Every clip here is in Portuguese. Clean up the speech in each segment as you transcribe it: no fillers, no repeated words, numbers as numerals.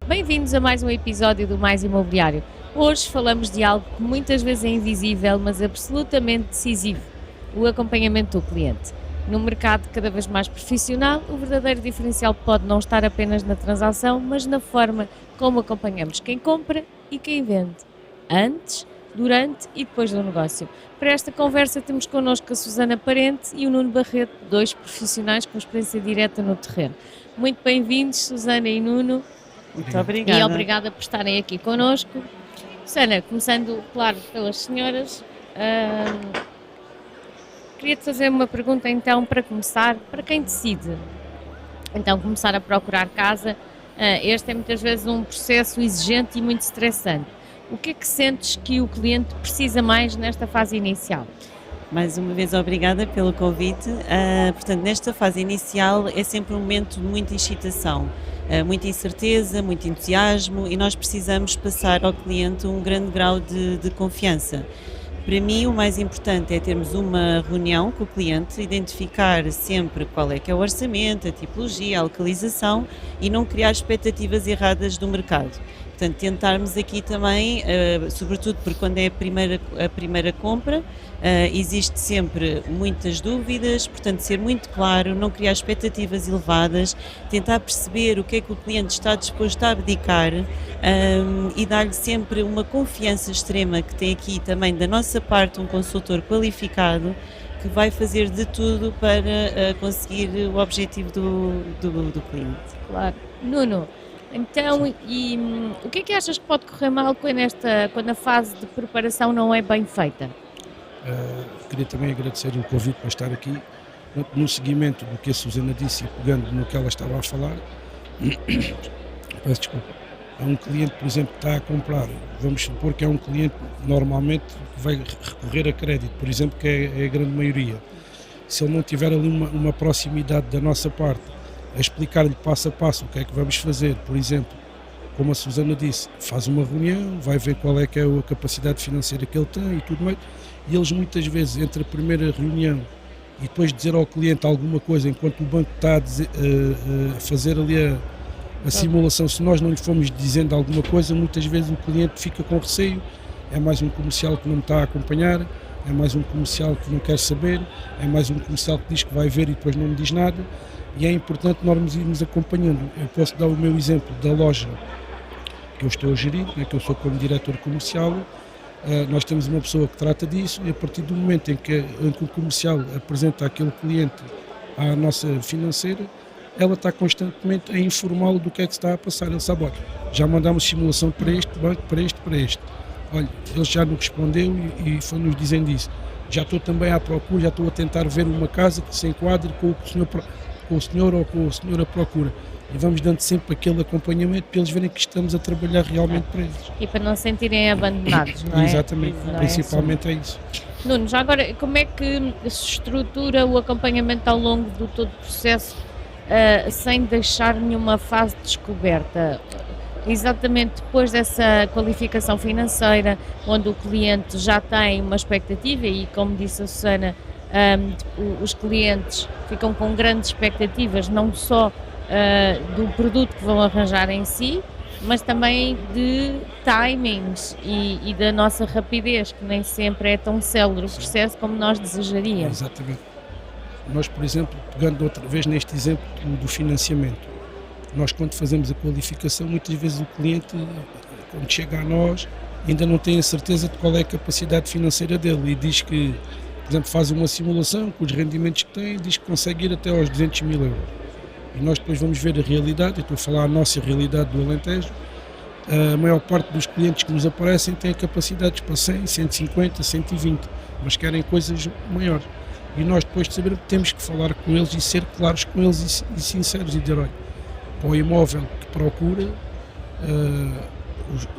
Bem-vindos a mais um episódio do Mais Imobiliário. Hoje falamos de algo que muitas vezes é invisível, mas absolutamente decisivo: o acompanhamento do cliente. No mercado cada vez mais profissional, o verdadeiro diferencial pode não estar apenas na transação, mas na forma como acompanhamos quem compra e quem vende, antes, durante e depois do negócio. Para esta conversa temos connosco a Susana Parente e o Nuno Barreto, dois profissionais com experiência direta no terreno. Muito bem-vindos, Susana e Nuno. Muito obrigada. E obrigada por estarem aqui connosco. Susana, começando, claro, pelas senhoras, queria-te fazer uma pergunta então para começar, para quem decide então começar a procurar casa. Este é muitas vezes um processo exigente e muito estressante. O que é que sentes que o cliente precisa mais nesta fase inicial? Mais uma vez, obrigada pelo convite. Portanto, nesta fase inicial é sempre um momento de muita excitação, muita incerteza, muito entusiasmo, e nós precisamos passar ao cliente um grande grau de confiança. Para mim, o mais importante é termos uma reunião com o cliente, identificar sempre qual é que é o orçamento, a tipologia, a localização e não criar expectativas erradas do mercado. Portanto, tentarmos aqui também, sobretudo porque quando é a primeira compra, existe sempre muitas dúvidas, portanto ser muito claro, não criar expectativas elevadas, tentar perceber o que é que o cliente está disposto a abdicar e dar-lhe sempre uma confiança extrema, que tem aqui também da nossa parte um consultor qualificado que vai fazer de tudo para conseguir o objetivo do cliente. Claro. Nuno, então, o que é que achas que pode correr mal quando a fase de preparação não é bem feita? Queria também agradecer o convite para estar aqui. No seguimento do que a Susana disse e pegando no que ela estava a falar, peço desculpa, há um cliente, por exemplo, que está a comprar, vamos supor que é um cliente normalmente que vai recorrer a crédito, por exemplo, que é a grande maioria. Se ele não tiver ali uma proximidade da nossa parte, a explicar-lhe passo a passo o que é que vamos fazer, por exemplo, como a Susana disse, faz uma reunião, vai ver qual é que é a capacidade financeira que ele tem e tudo mais, e eles muitas vezes, entre a primeira reunião e depois dizer ao cliente alguma coisa, enquanto o banco está a fazer ali a simulação, se nós não lhe formos dizendo alguma coisa, muitas vezes o cliente fica com receio, é mais um comercial que não me está a acompanhar, é mais um comercial que não quer saber, é mais um comercial que diz que vai ver e depois não me diz nada. E é importante nós irmos acompanhando. Eu posso dar o meu exemplo da loja que eu estou a gerir, que eu sou como diretor comercial. Nós temos uma pessoa que trata disso, e a partir do momento em que o comercial apresenta aquele cliente à nossa financeira, ela está constantemente a informá-lo do que é que está a passar. Ele sabe: olha, já mandámos simulação para este banco, para este. Olha, ele já nos respondeu e foi-nos dizendo isso. Já estou também à procura, já estou a tentar ver uma casa que se enquadre com o senhor ou com a senhora procura, e vamos dando sempre aquele acompanhamento para eles verem que estamos a trabalhar realmente para eles. E para não se sentirem abandonados, não é? Exatamente, principalmente é isso. Nuno, já agora, como é que se estrutura o acompanhamento ao longo do todo o processo sem deixar nenhuma fase de descoberta? Exatamente depois dessa qualificação financeira, onde o cliente já tem uma expectativa e, como disse a Susana, os clientes ficam com grandes expectativas, não só do produto que vão arranjar em si, mas também de timings e da nossa rapidez, que nem sempre é tão célere o processo como nós desejaríamos. Exatamente. Nós, por exemplo, pegando outra vez neste exemplo do financiamento, nós quando fazemos a qualificação, muitas vezes o cliente, quando chega a nós, ainda não tem a certeza de qual é a capacidade financeira dele e diz que, por exemplo, faz uma simulação com os rendimentos que tem, diz que consegue ir até aos 200 mil euros. E nós depois vamos ver a realidade, eu estou a falar a nossa realidade do Alentejo. A maior parte dos clientes que nos aparecem têm capacidades para 100, 150, 120, mas querem coisas maiores. E nós depois de saber que temos que falar com eles e ser claros com eles e sinceros e dizer: olha, para o imóvel que procura,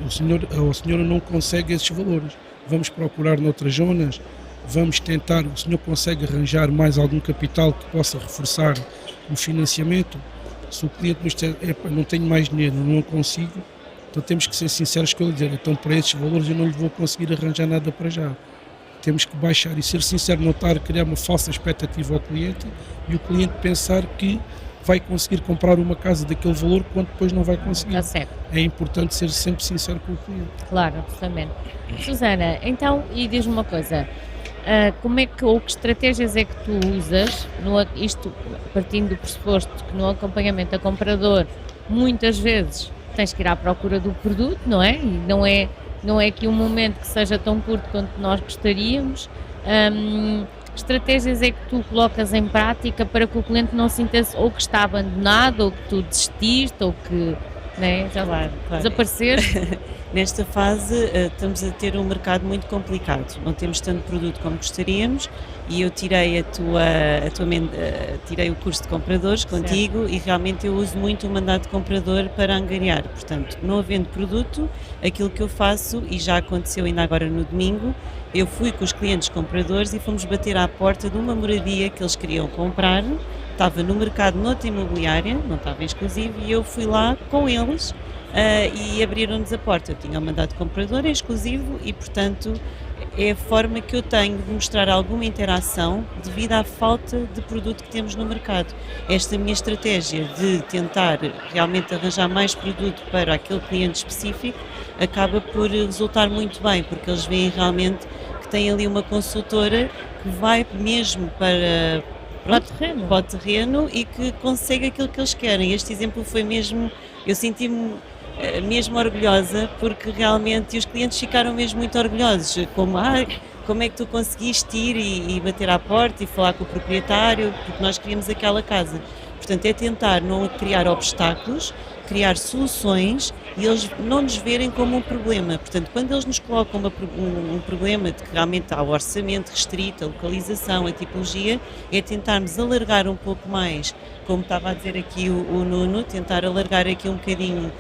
a senhora não consegue esses valores, vamos procurar noutras zonas, vamos tentar, o senhor consegue arranjar mais algum capital que possa reforçar o financiamento. Se o cliente nos disser: não tenho mais dinheiro, não consigo, então temos que ser sinceros com ele, dizer: então para esses valores eu não lhe vou conseguir arranjar nada para já. temos que baixar e ser sincero, não estar a criar uma falsa expectativa ao cliente e o cliente pensar que vai conseguir comprar uma casa daquele valor quando depois não vai conseguir. Está certo. É importante ser sempre sincero com o cliente. Claro, absolutamente. Susana, então, e diz-me uma coisa, como é que, ou que estratégias é que tu usas, isto partindo do pressuposto que no acompanhamento a comprador, muitas vezes tens que ir à procura do produto, não é? E não é que um momento que seja tão curto quanto nós gostaríamos. Estratégias é que tu colocas em prática para que o cliente não sinta-se ou que está abandonado, ou que tu desististe, ou que, né, já Claro. desapareceste? Nesta fase estamos a ter um mercado muito complicado, não temos tanto produto como gostaríamos e eu tirei tirei o curso de compradores contigo e realmente eu uso muito o mandato de comprador para angariar, portanto, não havendo produto, aquilo que eu faço, e já aconteceu ainda agora no domingo, eu fui com os clientes compradores e fomos bater à porta de uma moradia que eles queriam comprar, estava no mercado noutra imobiliária, não estava exclusivo, e eu fui lá com eles e abriram-nos a porta. Eu tinha o mandato de comprador em exclusivo e, portanto, é a forma que eu tenho de mostrar alguma interação devido à falta de produto que temos no mercado. Esta minha estratégia de tentar realmente arranjar mais produto para aquele cliente específico acaba por resultar muito bem, porque eles veem realmente que tem ali uma consultora que vai mesmo para o terreno e que consegue aquilo que eles querem. Este exemplo foi mesmo, eu senti-me mesmo orgulhosa, porque realmente os clientes ficaram mesmo muito orgulhosos, como é que tu conseguiste ir e bater à porta e falar com o proprietário, porque nós queríamos aquela casa. Portanto, é tentar não criar obstáculos, criar soluções e eles não nos verem como um problema. Portanto, quando eles nos colocam um problema de que realmente há o orçamento restrito, a localização, a tipologia, é tentarmos alargar um pouco mais, como estava a dizer aqui o Nuno, tentar alargar aqui um bocadinho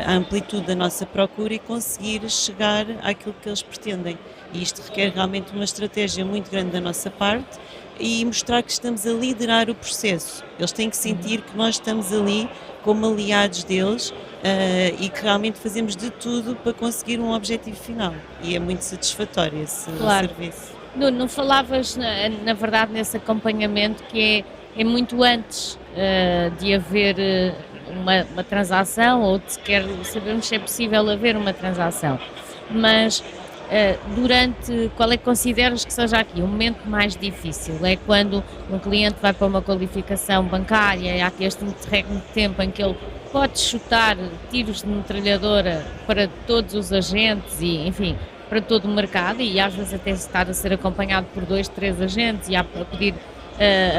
a amplitude da nossa procura e conseguir chegar àquilo que eles pretendem. E isto requer realmente uma estratégia muito grande da nossa parte e mostrar que estamos a liderar o processo. Eles têm que sentir que nós estamos ali como aliados deles e que realmente fazemos de tudo para conseguir um objetivo final. E é muito satisfatório esse serviço. Não falavas, na verdade, nesse acompanhamento que é muito antes de haver uma transação ou de sequer sabermos se é possível haver uma transação. Mas qual é que consideras que seja aqui o momento mais difícil? É quando um cliente vai para uma qualificação bancária e há aqui este interregno de tempo em que ele pode chutar tiros de metralhadora para todos os agentes e, enfim, para todo o mercado e às vezes até estar a ser acompanhado por 2, 3 agentes e a pedir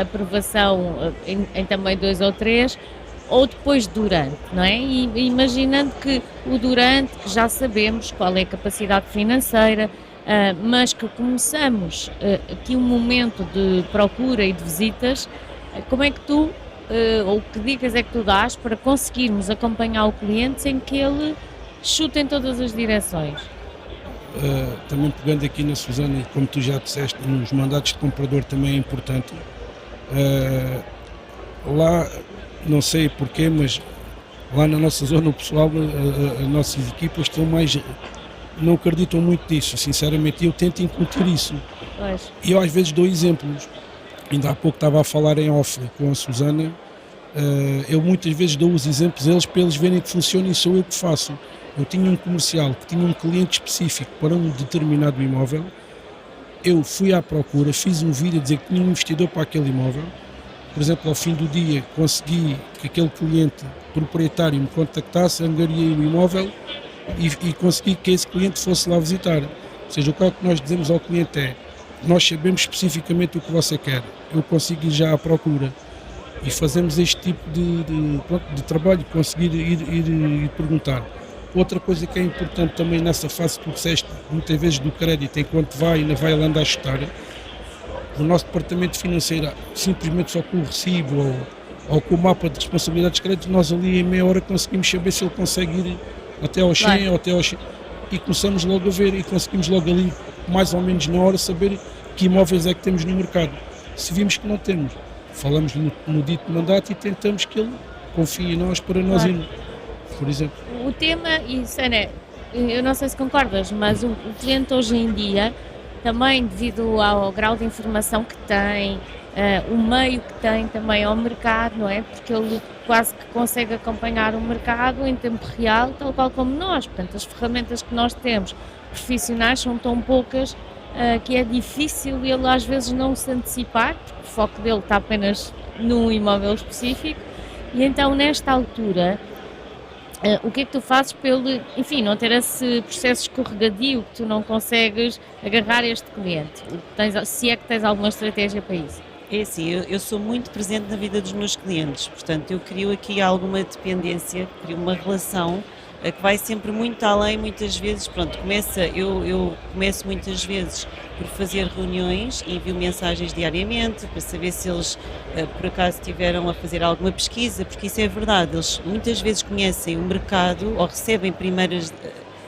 aprovação em também 2 ou 3, ou depois durante, não é? E imaginando que o durante, que já sabemos qual é a capacidade financeira, mas que começamos aqui um momento de procura e de visitas, como é que tu, ou que dicas é que tu dás para conseguirmos acompanhar o cliente sem que ele chute em todas as direções? Também pegando aqui na Susana, como tu já disseste, nos mandatos de comprador também é importante. Lá, não sei porquê, mas lá na nossa zona o pessoal, as nossas equipas estão não acreditam muito nisso, sinceramente, e eu tento incutir isso. Pois. E eu às vezes dou exemplos. Ainda há pouco estava a falar em off com a Susana, eu muitas vezes dou os exemplos a eles para eles verem que funciona e sou eu que faço. Eu tinha um comercial que tinha um cliente específico para um determinado imóvel, eu fui à procura, fiz um vídeo a dizer que tinha um investidor para aquele imóvel. Por exemplo, ao fim do dia consegui que aquele cliente proprietário me contactasse, angariei o imóvel e consegui que esse cliente fosse lá visitar. Ou seja, o que nós dizemos ao cliente é: nós sabemos especificamente o que você quer, eu consigo ir já à procura. E fazemos este tipo de trabalho, conseguir ir perguntar. Outra coisa que é importante também nessa fase que tu disseste, muitas vezes do crédito, enquanto ainda vai lá andar a chutar, o nosso departamento financeiro, simplesmente só com o recibo ou com o mapa de responsabilidades de crédito, nós ali em meia hora conseguimos saber se ele consegue ir até ao 100 ou até ao 100, e começamos logo a ver e conseguimos logo ali, mais ou menos na hora, saber que imóveis é que temos no mercado. Se vimos que não temos, falamos no dito mandato e tentamos que ele confie em nós para nós irmos, por exemplo. O tema, e Sana, eu não sei se concordas, mas o cliente hoje em dia também devido ao grau de informação que tem, o meio que tem também ao mercado, não é? Porque ele quase que consegue acompanhar o mercado em tempo real, tal qual como nós. Portanto, as ferramentas que nós temos profissionais são tão poucas que é difícil ele às vezes não se antecipar, porque o foco dele está apenas num imóvel específico, e então nesta altura o que é que tu fazes pelo, enfim, não ter esse processo escorregadio que tu não consegues agarrar este cliente? Se é que tens alguma estratégia para isso? É assim, eu sou muito presente na vida dos meus clientes, portanto eu crio aqui alguma dependência, crio uma relação que vai sempre muito além, muitas vezes, pronto, eu começo muitas vezes por fazer reuniões e envio mensagens diariamente para saber se eles por acaso estiveram a fazer alguma pesquisa, porque isso é verdade, eles muitas vezes conhecem o mercado ou recebem primeiro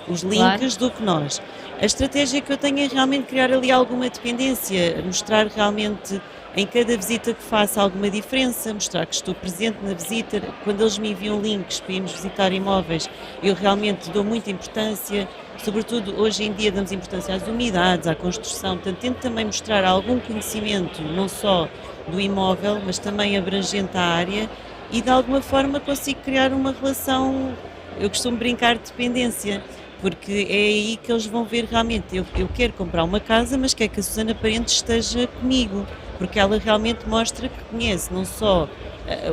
os links do que nós. A estratégia que eu tenho é realmente criar ali alguma dependência, mostrar realmente em cada visita que faço alguma diferença, mostrar que estou presente na visita. Quando eles me enviam links para irmos visitar imóveis, eu realmente dou muita importância, sobretudo hoje em dia damos importância às umidades, à construção, portanto tento também mostrar algum conhecimento, não só do imóvel, mas também abrangente à área, e de alguma forma consigo criar uma relação, eu costumo brincar de dependência, porque é aí que eles vão ver realmente, eu quero comprar uma casa, mas quero que a Susana Parentes esteja comigo, porque ela realmente mostra que conhece não só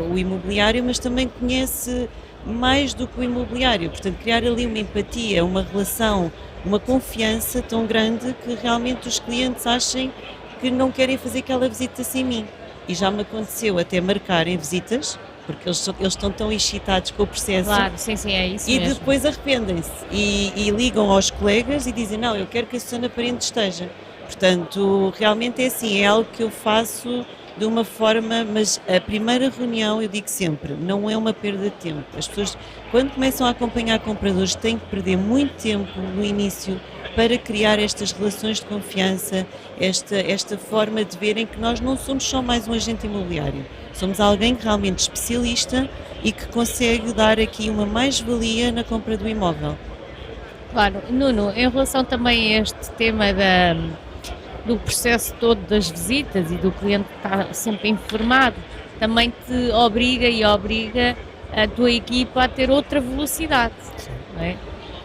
o imobiliário, mas também conhece mais do que o imobiliário, portanto criar ali uma empatia, uma relação, uma confiança tão grande que realmente os clientes achem que não querem fazer aquela visita sem mim. E já me aconteceu até marcarem visitas, porque eles estão tão excitados com o processo. Claro, sim, é isso e mesmo. Depois arrependem-se e ligam aos colegas e dizem, não, eu quero que a Susana Parente esteja. Portanto, realmente é assim, é algo que eu faço de uma forma, mas a primeira reunião, eu digo sempre, não é uma perda de tempo. As pessoas, quando começam a acompanhar compradores, têm que perder muito tempo no início para criar estas relações de confiança, esta forma de verem que nós não somos só mais um agente imobiliário. Somos alguém realmente especialista e que consegue dar aqui uma mais-valia na compra do imóvel. Claro, Nuno, em relação também a este tema do processo todo das visitas e do cliente estar sempre informado, também te obriga a tua equipa a ter outra velocidade, não é?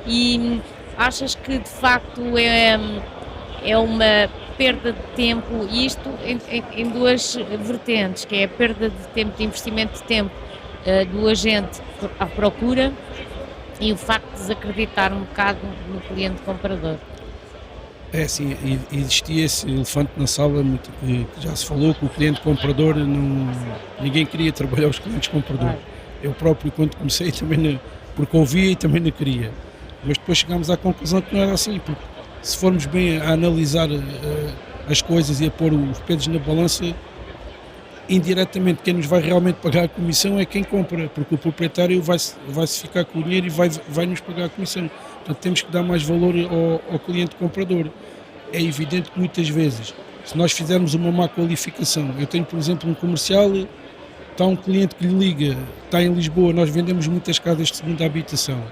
E achas que de facto é uma perda de tempo, e isto em duas vertentes, que é a perda de tempo, de investimento de tempo do agente à procura e o facto de desacreditar um bocado no cliente comprador? É assim, existia esse elefante na sala que já se falou que o cliente comprador, ninguém queria trabalhar os clientes compradores. Claro. Eu próprio, quando comecei, também porque ouvia e também não queria. Mas depois chegámos à conclusão que não era assim, porque se formos bem a analisar as coisas e a pôr os pesos na balança, indiretamente quem nos vai realmente pagar a comissão é quem compra, porque o proprietário vai-se ficar com o dinheiro e vai nos pagar a comissão. Portanto, temos que dar mais valor ao cliente comprador. É evidente que muitas vezes, se nós fizermos uma má qualificação, eu tenho, por exemplo, um comercial, está um cliente que lhe liga, está em Lisboa, nós vendemos muitas casas de segunda habitação,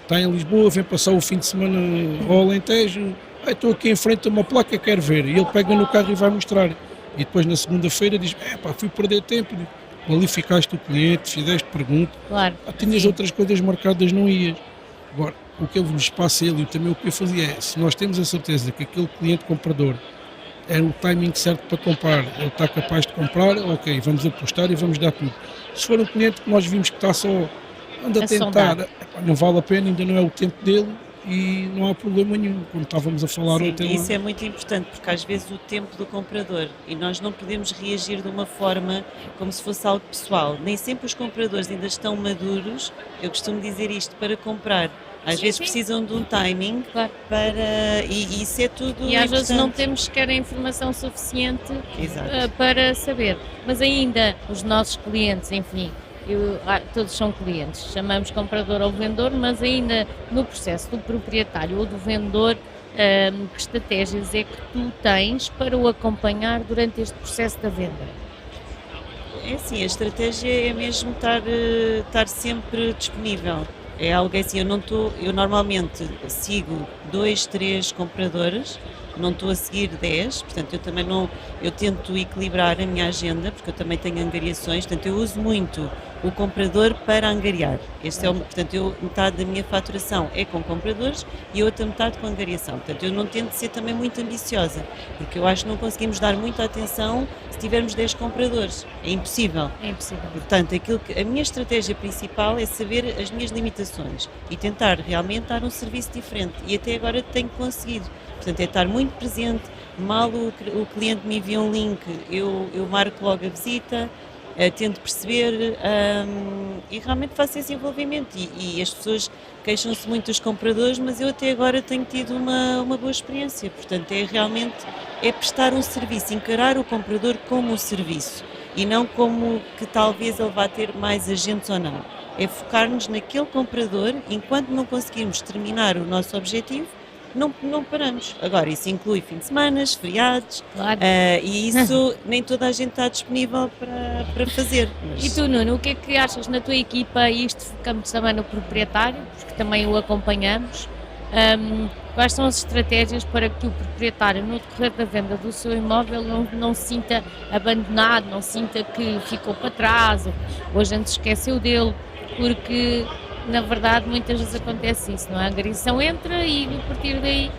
está em Lisboa, vem passar o fim de semana ao Alentejo, estou aqui em frente a uma placa, quero ver, e ele pega no carro e vai mostrar. E depois na segunda-feira diz, fui perder tempo, qualificaste o cliente, fizeste pergunta, Claro. tinhas outras coisas marcadas, não ias. Agora, o que eu vos passo a ele e também o que eu fazia é, se nós temos a certeza que aquele cliente comprador é o timing certo para comprar, ele está capaz de comprar, ok, vamos apostar e vamos dar tudo. Se for um cliente que nós vimos que está só anda a tentar, não vale a pena, ainda não é o tempo dele e não há problema nenhum, como estávamos a falar ontem. Isso é muito importante, porque às vezes o tempo do comprador, e nós não podemos reagir de uma forma como se fosse algo pessoal, nem sempre os compradores ainda estão maduros, eu costumo dizer isto, para comprar. Às vezes precisam de um timing para. E isso é tudo. E às vezes não temos sequer a informação suficiente para saber. Mas ainda os nossos clientes, enfim, todos são clientes, chamamos comprador ou vendedor, mas ainda no processo do proprietário ou do vendedor, que estratégias é que tu tens para o acompanhar durante este processo da venda? É assim, a estratégia é mesmo estar sempre disponível. É algo assim, eu normalmente sigo 2, 3 compradores não estou a seguir 10, portanto eu também não, eu tento equilibrar a minha agenda, porque eu também tenho angariações, portanto eu uso muito o comprador para angariar. Portanto, metade da minha faturação é com compradores e a outra metade com angariação. Portanto, eu não tento ser também muito ambiciosa, porque eu acho que não conseguimos dar muita atenção se tivermos 10 compradores. É impossível. É impossível. Portanto, a minha estratégia principal é saber as minhas limitações e tentar realmente dar um serviço diferente. E até agora tenho conseguido. Portanto, é estar muito presente. Mal o cliente me envia um link, eu marco logo a visita. Tento perceber e realmente faço esse envolvimento e as pessoas queixam-se muito dos compradores, mas eu até agora tenho tido uma boa experiência, portanto é prestar um serviço, encarar o comprador como um serviço e não como que talvez ele vá ter mais agentes ou não, é focar-nos naquele comprador, enquanto não conseguirmos terminar o nosso objetivo, não paramos. Agora, isso inclui fim de semana, feriados, Claro. e isso nem toda a gente está disponível para fazer. E tu, Nuno, o que é que achas na tua equipa? E isto focamos também no proprietário, porque também o acompanhamos. Quais são as estratégias para que o proprietário, no decorrer da venda do seu imóvel, não se sinta abandonado, não sinta que ficou para trás, ou a gente esqueceu dele, porque na verdade muitas vezes acontece isso, não é? A angariação entra e a partir daí...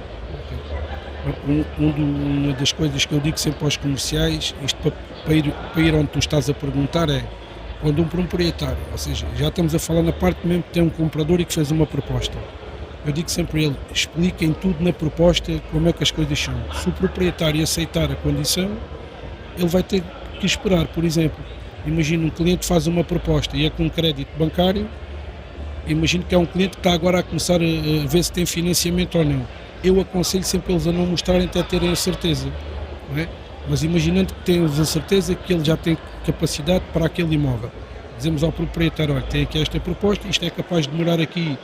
Uma das coisas que eu digo sempre aos comerciais, isto para ir onde tu estás a perguntar, é quando um proprietário, ou seja, já estamos a falar na parte mesmo que tem um comprador e que fez uma proposta. Eu digo sempre a ele, expliquem tudo na proposta como é que as coisas são. Se o proprietário aceitar a condição, ele vai ter que esperar. Por exemplo, imagina um cliente faz uma proposta e é com crédito bancário. Imagino que é um cliente que está agora a começar a ver se tem financiamento ou não. Eu aconselho sempre eles a não mostrarem até terem a certeza, não é? Mas imaginando que temos a certeza que ele já tem capacidade para aquele imóvel. Dizemos ao proprietário, olha, tem aqui esta proposta, isto é capaz de demorar aqui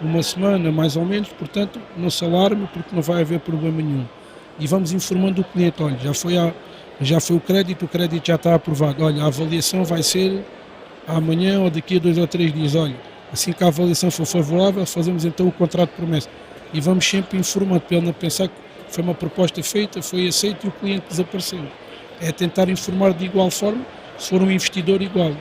uma semana mais ou menos, portanto não se alarme porque não vai haver problema nenhum. E vamos informando o cliente, olha, já foi o crédito já está aprovado, olha, a avaliação vai ser amanhã ou daqui a 2 ou 3 dias, olha. Assim que a avaliação for favorável, fazemos então o contrato de promessa. E vamos sempre informando para ele não pensar que foi uma proposta feita, foi aceita e o cliente desapareceu. É tentar informar de igual forma, se for um investidor igual.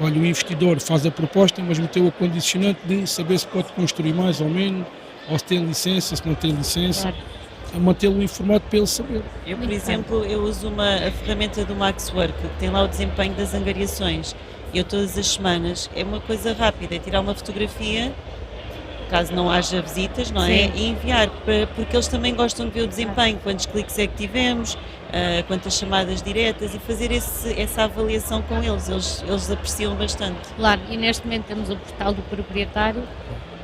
Olha, o investidor faz a proposta, mas meteu o condicionante de saber se pode construir mais ou menos, ou se tem licença, se não tem licença. Claro. Mantê-lo informado para ele saber. Eu, por exemplo, eu uso a ferramenta do Maxwork, que tem lá o desempenho das angariações. Eu todas as semanas, é uma coisa rápida, é tirar uma fotografia, caso não haja visitas, não é? Sim. E enviar, porque eles também gostam de ver o desempenho, quantos cliques é que tivemos, quantas chamadas diretas e fazer essa avaliação com eles apreciam bastante. Claro, e neste momento temos o portal do proprietário,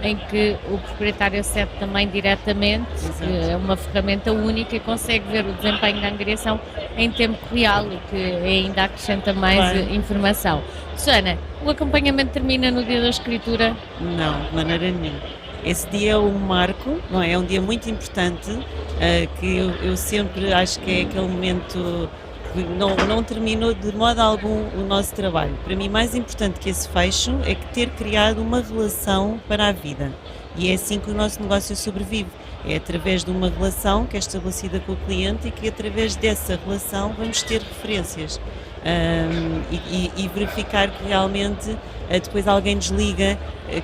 em que o proprietário acede também diretamente, que é uma ferramenta única e consegue ver o desempenho da angariação em tempo real, o que ainda acrescenta mais informação. Susana, o acompanhamento termina no dia da escritura? Não, de maneira nenhuma. Esse dia é um marco, não é? É um dia muito importante, que eu sempre acho que é aquele momento que não terminou de modo algum o nosso trabalho. Para mim, mais importante que esse fecho é que ter criado uma relação para a vida. E é assim que o nosso negócio sobrevive. É através de uma relação que é estabelecida com o cliente e que através dessa relação vamos ter referências. E verificar que realmente depois alguém nos liga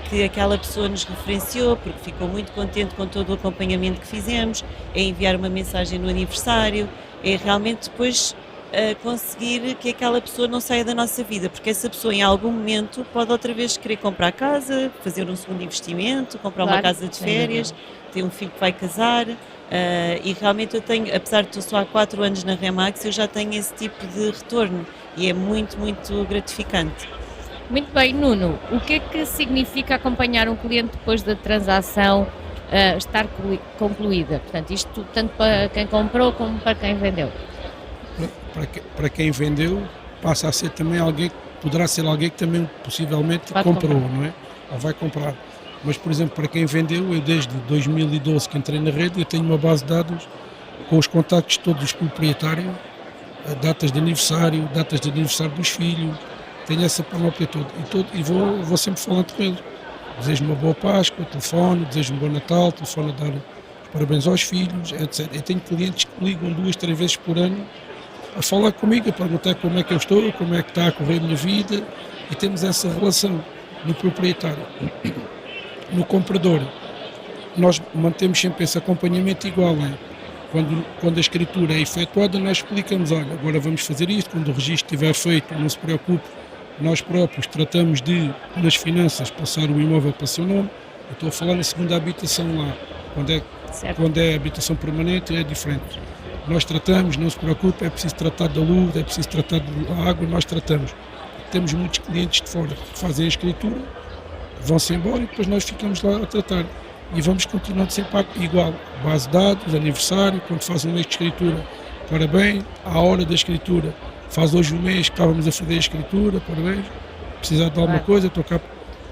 que aquela pessoa nos referenciou porque ficou muito contente com todo o acompanhamento que fizemos, é enviar uma mensagem no aniversário, é realmente depois conseguir que aquela pessoa não saia da nossa vida, porque essa pessoa em algum momento pode outra vez querer comprar casa, fazer um segundo investimento, comprar uma casa de férias, ter um filho que vai casar. E realmente eu tenho, apesar de eu só há 4 anos na Remax, eu já tenho esse tipo de retorno e é muito, muito gratificante. Muito bem, Nuno, o que é que significa acompanhar um cliente depois da transação estar concluída? Portanto, isto tanto para quem comprou como para quem vendeu. Para quem vendeu, passa a ser também alguém, poderá ser alguém que também possivelmente Vai comprou, comprar. não é? Ou vai comprar. Mas, por exemplo, para quem vendeu, eu desde 2012 que entrei na rede, eu tenho uma base de dados com os contactos de todos os proprietários, datas de aniversário dos filhos, tenho essa panóplia toda. E vou sempre falando com eles. Desejo uma boa Páscoa, telefone, desejo um bom Natal, telefone a dar os parabéns aos filhos, etc. Eu tenho clientes que me ligam 2, 3 vezes por ano a falar comigo, a perguntar como é que eu estou, como é que está a correr a minha vida, e temos essa relação no proprietário. No comprador, nós mantemos sempre esse acompanhamento igual, hein? Quando a escritura é efetuada, nós explicamos, olha, agora vamos fazer isto, quando o registro estiver feito, não se preocupe, nós próprios tratamos de, nas finanças, passar o imóvel para o seu nome. Eu estou a falar na segunda habitação lá, quando é habitação permanente é diferente. Nós tratamos, não se preocupe, é preciso tratar da luz, é preciso tratar da água, nós tratamos. Temos muitos clientes de fora que fazem a escritura, vão-se embora e depois nós ficamos lá a tratar. E vamos continuando sempre igual, base de dados, aniversário, quando faz um mês de escritura, parabéns, à hora da escritura, faz hoje um mês que estávamos a fazer a escritura, parabéns, precisar de alguma coisa, estou cá.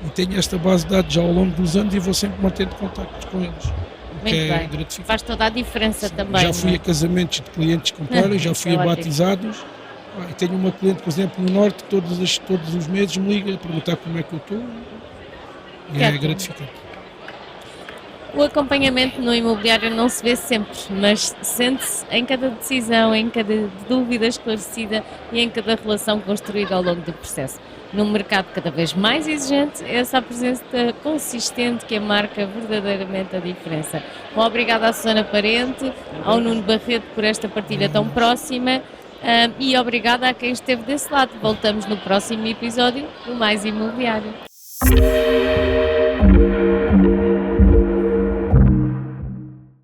E tenho esta base de dados já ao longo dos anos e vou sempre mantendo contactos com eles, o que é gratificante. Faz toda a diferença também. Já fui a casamentos de clientes que compraram, já fui a batizados, e tenho uma cliente, por exemplo, no Norte, que todos os meses me liga a perguntar como é que eu estou, e é gratificante. O acompanhamento no imobiliário não se vê sempre, mas sente-se em cada decisão, em cada dúvida esclarecida e em cada relação construída ao longo do processo. Num mercado cada vez mais exigente, essa presença consistente que marca verdadeiramente a diferença. Bom, obrigada à Susana Parente, ao Nuno Barreto por esta partilha tão próxima e obrigada a quem esteve desse lado. Voltamos no próximo episódio do Mais Imobiliário.